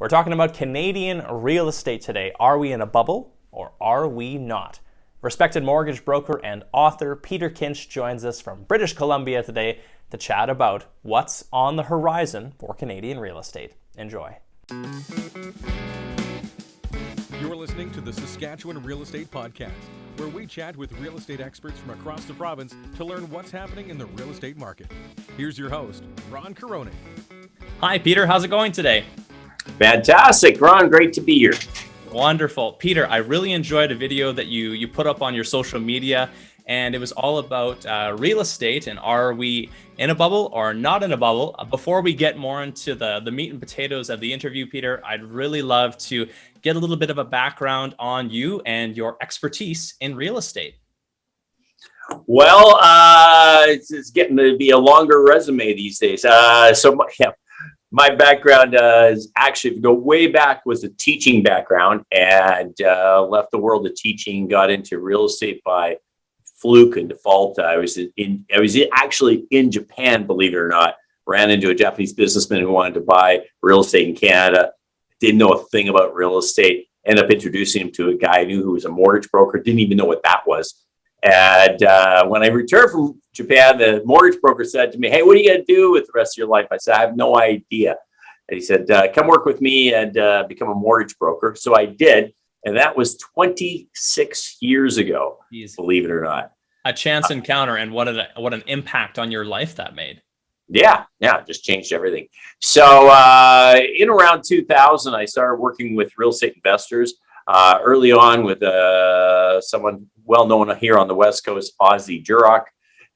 We're talking about Canadian real estate today. Are we in a bubble or are we not? Respected mortgage broker and author Peter Kinch joins us from British Columbia today to chat about what's on the horizon for Canadian real estate. Enjoy. You're listening to the Saskatchewan Real Estate Podcast, where we chat with real estate experts from across the province to learn what's happening in the real estate market. Here's your host, Ron Carone. Hi, Peter. How's it going today? Fantastic, Ron. Great to be here. Wonderful. Peter, I really enjoyed a video that you put up on your social media, and it was all about real estate and are we in a bubble or not in a bubble. Before we get more into the meat and potatoes of the interview, Peter, I'd really love to get a little bit of a background on you and your expertise in real estate. Well, it's getting to be a longer resume these days. My background is actually, if you go way back, was a teaching background, and left the world of teaching, got into real estate by fluke and default. I was actually in Japan, believe it or not. Ran into a Japanese businessman who wanted to buy real estate in Canada. Didn't know a thing about real estate. Ended up introducing him to a guy I knew who was a mortgage broker. Didn't even know what that was. And when I returned from Japan, the mortgage broker said to me, "Hey, what are you going to do with the rest of your life?" I said, "I have no idea." And he said, "Come work with me and become a mortgage broker." So I did. And that was 26 years ago, believe it or not. A chance encounter, and what an impact on your life that made. Yeah, it just changed everything. So in around 2000, I started working with real estate investors. Early on with someone well known here on the West Coast, Ozzie Jurock.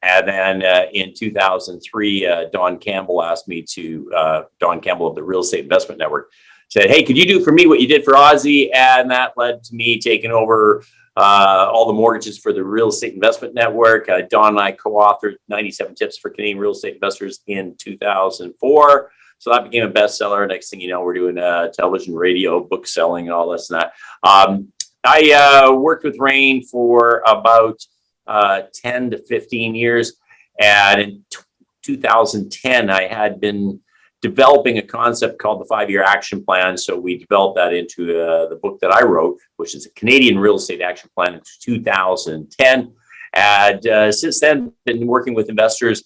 And then in 2003, Don Campbell asked me to, Don Campbell of the Real Estate Investment Network, said, "Hey, could you do for me what you did for Ozzie?" And that led to me taking over all the mortgages for the Real Estate Investment Network. Don and I co-authored 97 Tips for Canadian Real Estate Investors in 2004. So that became a bestseller. Next thing you know, we're doing television, radio, book selling, and all this and that. I worked with Rain for about 10 to 15 years. And in 2010, I had been developing a concept called the 5-Year Action Plan. So we developed that into the book that I wrote, which is a Canadian Real Estate Action Plan in 2010. And since then, been working with investors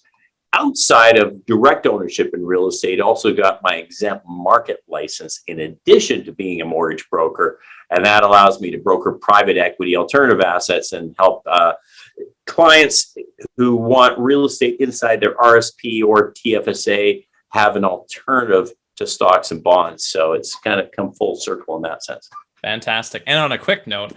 outside of direct ownership in real estate. Also got my exempt market license in addition to being a mortgage broker. And that allows me to broker private equity, alternative assets, and help clients who want real estate inside their RSP or TFSA have an alternative to stocks and bonds. So it's kind of come full circle in that sense. Fantastic. And on a quick note,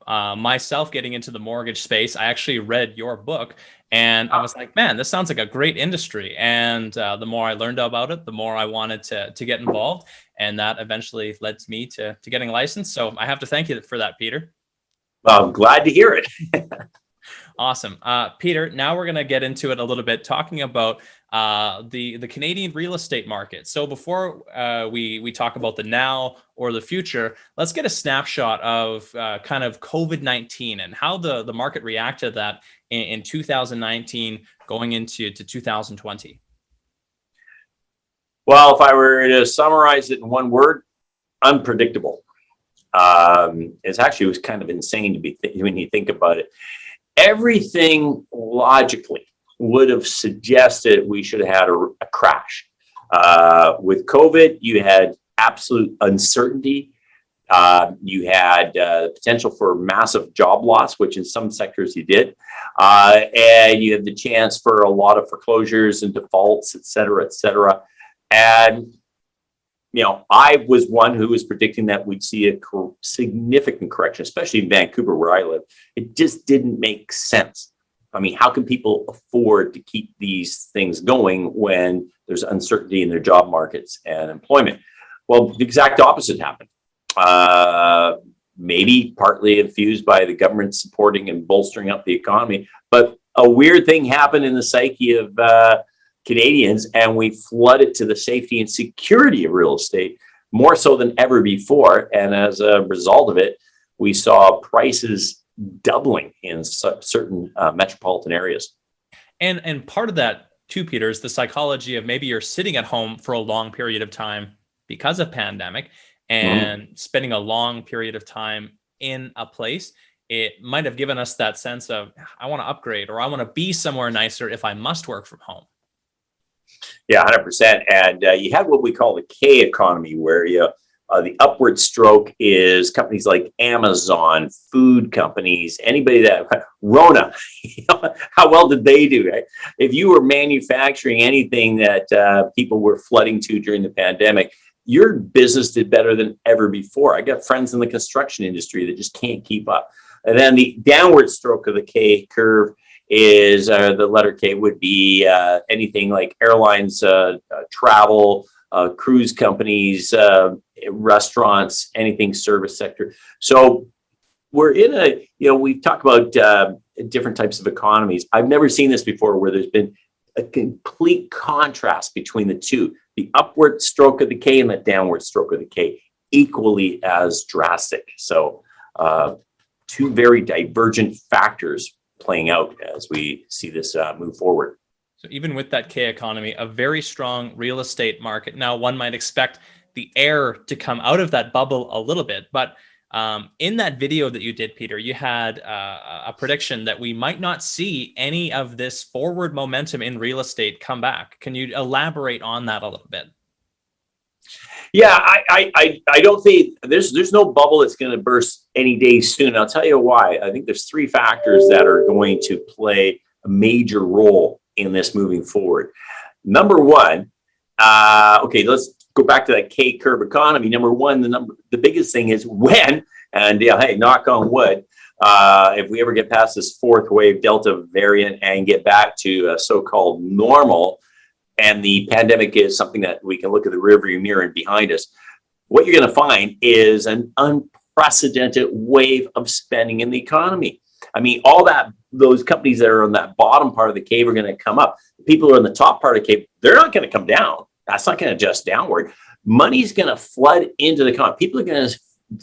myself getting into the mortgage space, I actually read your book and I was like, man, this sounds like a great industry. And the more I learned about it, the more I wanted to get involved. And that eventually led me to getting licensed. So I have to thank you for that, Peter. Well, I'm glad to hear it. Awesome. Peter, now we're going to get into it a little bit, talking about the Canadian real estate market. So before we talk about the now or the future, let's get a snapshot of kind of COVID-19 and how the market reacted to that in 2019 going into 2020. Well, if I were to summarize it in one word, unpredictable. It was kind of insane to be when you think about it. Everything logically would have suggested we should have had a crash. With COVID, you had absolute uncertainty. You had potential for massive job loss, which in some sectors you did. And you had the chance for a lot of foreclosures and defaults, et cetera, et cetera. And I was one who was predicting that we'd see a significant correction, especially in Vancouver, where I live. It just didn't make sense. I mean, how can people afford to keep these things going when there's uncertainty in their job markets and employment? Well, the exact opposite happened. Maybe partly infused by the government supporting and bolstering up the economy. But a weird thing happened in the psyche of Canadians, and we flooded to the safety and security of real estate more so than ever before. And as a result of it, we saw prices doubling in certain metropolitan areas. And part of that too, Peter, is the psychology of maybe you're sitting at home for a long period of time because of pandemic Mhm. and spending a long period of time in a place, it might have given us that sense of, I want to upgrade, or I want to be somewhere nicer if I must work from home. Yeah, 100%. And you have what we call the K economy, where the upward stroke is companies like Amazon, food companies, anybody that Rona. How well did they do? Right? If you were manufacturing anything that people were flooding to during the pandemic, your business did better than ever before. I got friends in the construction industry that just can't keep up. And then the downward stroke of the K curve is the letter K would be anything like airlines, travel, cruise companies, restaurants, anything service sector. So we're in we've talked about different types of economies. I've never seen this before where there's been a complete contrast between the two, the upward stroke of the K and the downward stroke of the K, equally as drastic. So two very divergent factors playing out as we see this move forward. So even with that K economy, a very strong real estate market. Now, one might expect the air to come out of that bubble a little bit, but in that video that you did, Peter, you had a prediction that we might not see any of this forward momentum in real estate come back. Can you elaborate on that a little bit? Yeah, I don't think there's no bubble that's going to burst any day soon. I'll tell you why. I think there's three factors that are going to play a major role in this moving forward. Number one, okay, let's go back to that K curve economy. Number one, the biggest thing is when, and hey, knock on wood, if we ever get past this fourth wave Delta variant and get back to a so-called normal, and the pandemic is something that we can look at the rearview mirror and behind us, what you're going to find is an unprecedented wave of spending in the economy. I mean, those companies that are on that bottom part of the cave are going to come up. The people who are in the top part of the cave, they're not going to come down. That's not going to adjust downward. Money's going to flood into the economy. People are going to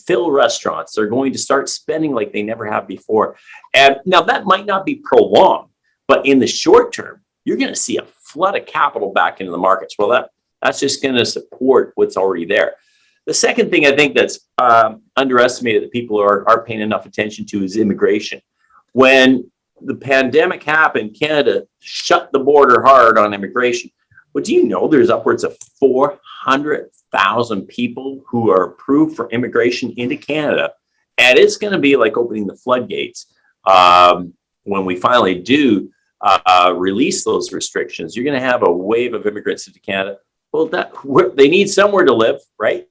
fill restaurants. They're going to start spending like they never have before. And now that might not be prolonged, but in the short term, you're going to see a flood of capital back into the markets. Well, that's just going to support what's already there. The second thing I think that's underestimated that people are paying enough attention to is immigration. When the pandemic happened, Canada shut the border hard on immigration. But do you know there's upwards of 400,000 people who are approved for immigration into Canada? And it's going to be like opening the floodgates. When we finally do release those restrictions, you're going to have a wave of immigrants into Canada. Well, they need somewhere to live, right?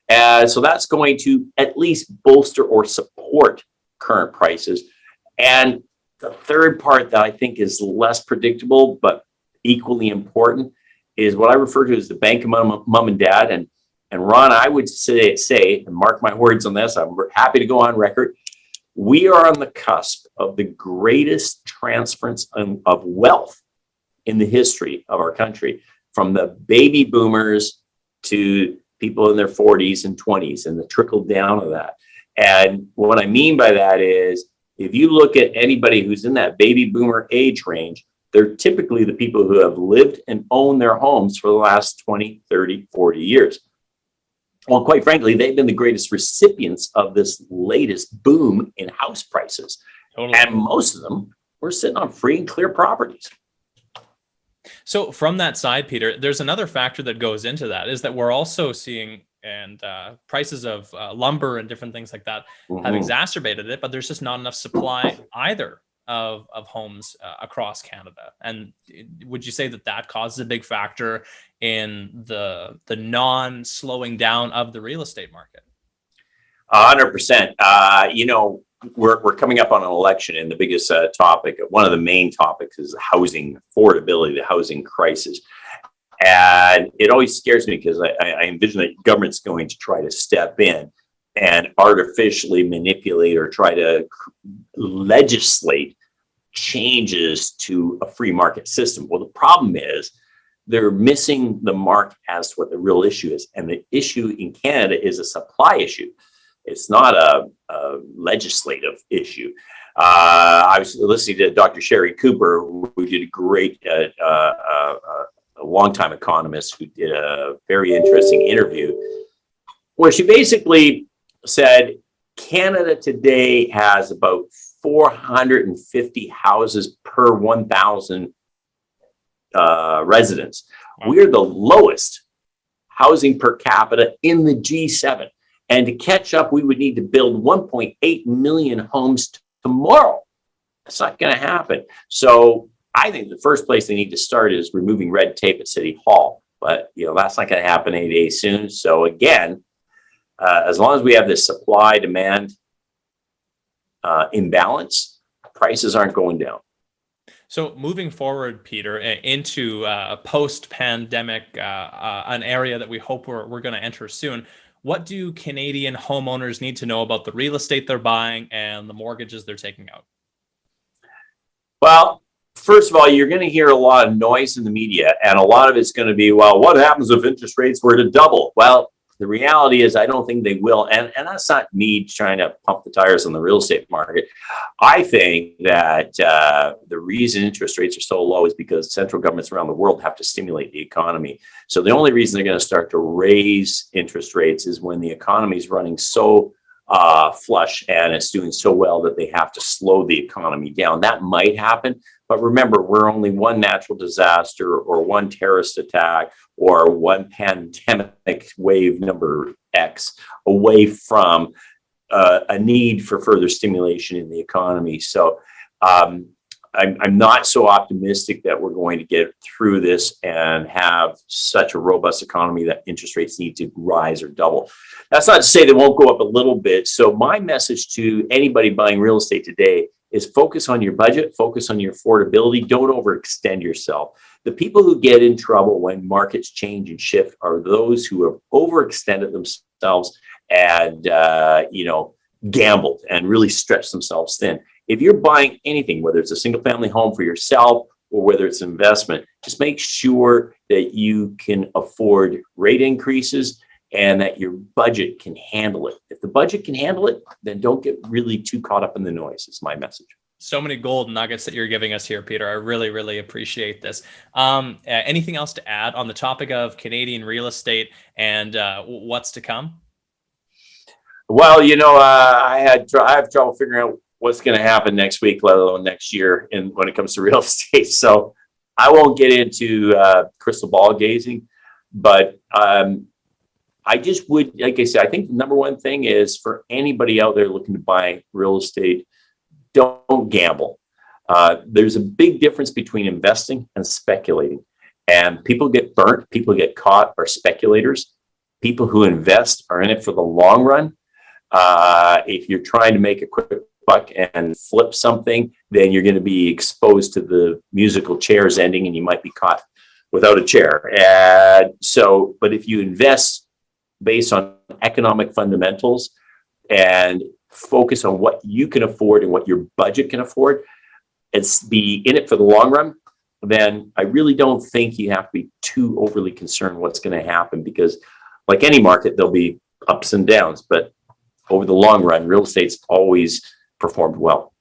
So that's going to at least bolster or support current prices. And the third part that I think is less predictable, but equally important, is what I refer to as the bank of mom and dad. And Ron, I would say, and mark my words on this, I'm happy to go on record, we are on the cusp of the greatest transference of wealth in the history of our country, from the baby boomers to people in their 40s and 20s, and the trickle down of that. And what I mean by that is, if you look at anybody who's in that baby boomer age range, they're typically the people who have lived and owned their homes for the last 20, 30, 40 years. Well, quite frankly, they've been the greatest recipients of this latest boom in house prices. Totally. And most of them were sitting on free and clear properties. So from that side, Peter, there's another factor that goes into that, is that we're also seeing prices of lumber and different things like that have exacerbated it, but there's just not enough supply either of homes across Canada. And would you say that causes a big factor in the non-slowing down of the real estate market? 100%. We're coming up on an election, and the biggest topic, one of the main topics, is housing affordability, the housing crisis. And it always scares me because I envision that government's going to try to step in and artificially manipulate or try to legislate changes to a free market system. Well, the problem is they're missing the mark as to what the real issue is. And the issue in Canada is a supply issue. It's not a legislative issue. I was listening to Dr. Sherry Cooper, who did a great a longtime economist who did a very interesting interview where she basically said Canada today has about 450 houses per 1,000 residents. Wow. We're the lowest housing per capita in the G7. And to catch up, we would need to build 1.8 million homes tomorrow. That's not going to happen. So I think the first place they need to start is removing red tape at City Hall. But that's not going to happen any day soon. So again, as long as we have this supply-demand imbalance, prices aren't going down. So moving forward, Peter, into a post-pandemic, an area that we hope we're going to enter soon, what do Canadian homeowners need to know about the real estate they're buying and the mortgages they're taking out? Well, first of all, you're going to hear a lot of noise in the media, and a lot of it's going to be, well, what happens if interest rates were to double? Well, the reality is I don't think they will. And that's not me trying to pump the tires on the real estate market. I think that the reason interest rates are so low is because central governments around the world have to stimulate the economy. So the only reason they're going to start to raise interest rates is when the economy is running so flush and it's doing so well that they have to slow the economy down. That might happen. But remember, we're only one natural disaster or one terrorist attack or one pandemic wave number X away from a need for further stimulation in the economy. So I'm not so optimistic that we're going to get through this and have such a robust economy that interest rates need to rise or double. That's not to say they won't go up a little bit. So my message to anybody buying real estate today is focus on your budget, focus on your affordability. Don't overextend yourself. The people who get in trouble when markets change and shift are those who have overextended themselves and, gambled and really stretched themselves thin. If you're buying anything, whether it's a single family home for yourself or whether it's an investment, just make sure that you can afford rate increases and that your budget can handle it. If the budget can handle it, then don't get really too caught up in the noise, is my message. So many gold nuggets that you're giving us here, Peter. I really, really appreciate this. Anything else to add on the topic of Canadian real estate and what's to come? Well, I have trouble figuring out what's going to happen next week, let alone next year, when it comes to real estate. So I won't get into crystal ball gazing, but I just would, like I said, I think the number one thing is for anybody out there looking to buy real estate, don't gamble. There's a big difference between investing and speculating. And people get burnt, people get caught are speculators. People who invest are in it for the long run. If you're trying to make a quick buck and flip something, then you're going to be exposed to the musical chairs ending and you might be caught without a chair. But if you invest based on economic fundamentals and focus on what you can afford and what your budget can afford, and be in it for the long run, then I really don't think you have to be too overly concerned what's going to happen, because like any market, there'll be ups and downs, but over the long run, real estate's always performed well.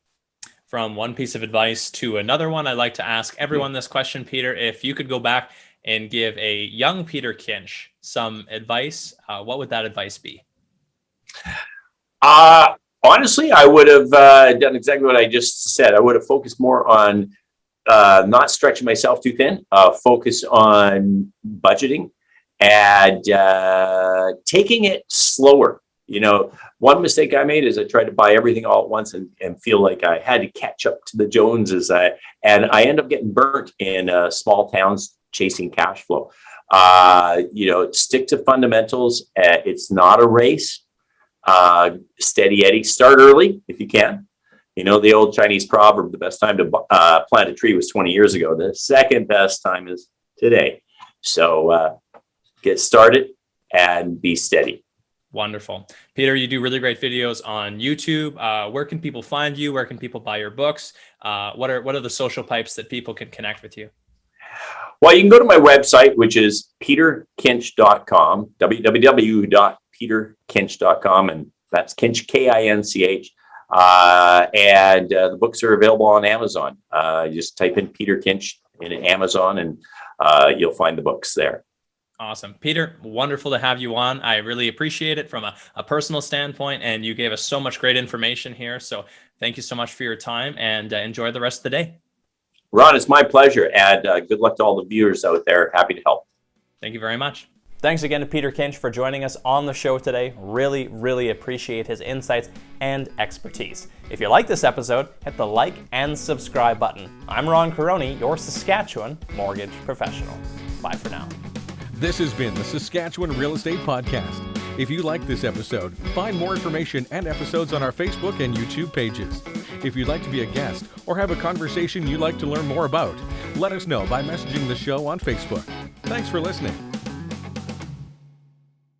From one piece of advice to another one, I'd like to ask everyone this question, Peter. If you could go back and give a young Peter Kinch some advice, what would that advice be? Honestly, I would have done exactly what I just said. I would have focused more on not stretching myself too thin, focus on budgeting and taking it slower. One mistake I made is I tried to buy everything all at once and feel like I had to catch up to the Joneses. And I end up getting burnt in small towns chasing cash flow. Stick to fundamentals. It's not a race. Steady Eddie. Start early if you can. The old Chinese proverb, the best time to plant a tree was 20 years ago. The second best time is today. So get started and be steady. Wonderful. Peter, you do really great videos on YouTube. Where can people find you? Where can people buy your books? What are the social pipes that people can connect with you? Well, you can go to my website, which is peterkinch.com, www.peterkinch.com, and that's Kinch, Kinch. And the books are available on Amazon. You just type in Peter Kinch in Amazon, and you'll find the books there. Awesome. Peter, wonderful to have you on. I really appreciate it from a personal standpoint, and you gave us so much great information here. So thank you so much for your time, and enjoy the rest of the day. Ron, it's my pleasure, and good luck to all the viewers out there. Happy to help. Thank you very much. Thanks again to Peter Kinch for joining us on the show today. Really, really appreciate his insights and expertise. If you like this episode, hit the like and subscribe button. I'm Ron Caroni, your Saskatchewan mortgage professional. Bye for now. This has been the Saskatchewan Real Estate Podcast. If you like this episode, find more information and episodes on our Facebook and YouTube pages. If you'd like to be a guest or have a conversation you'd like to learn more about, let us know by messaging the show on Facebook. Thanks for listening.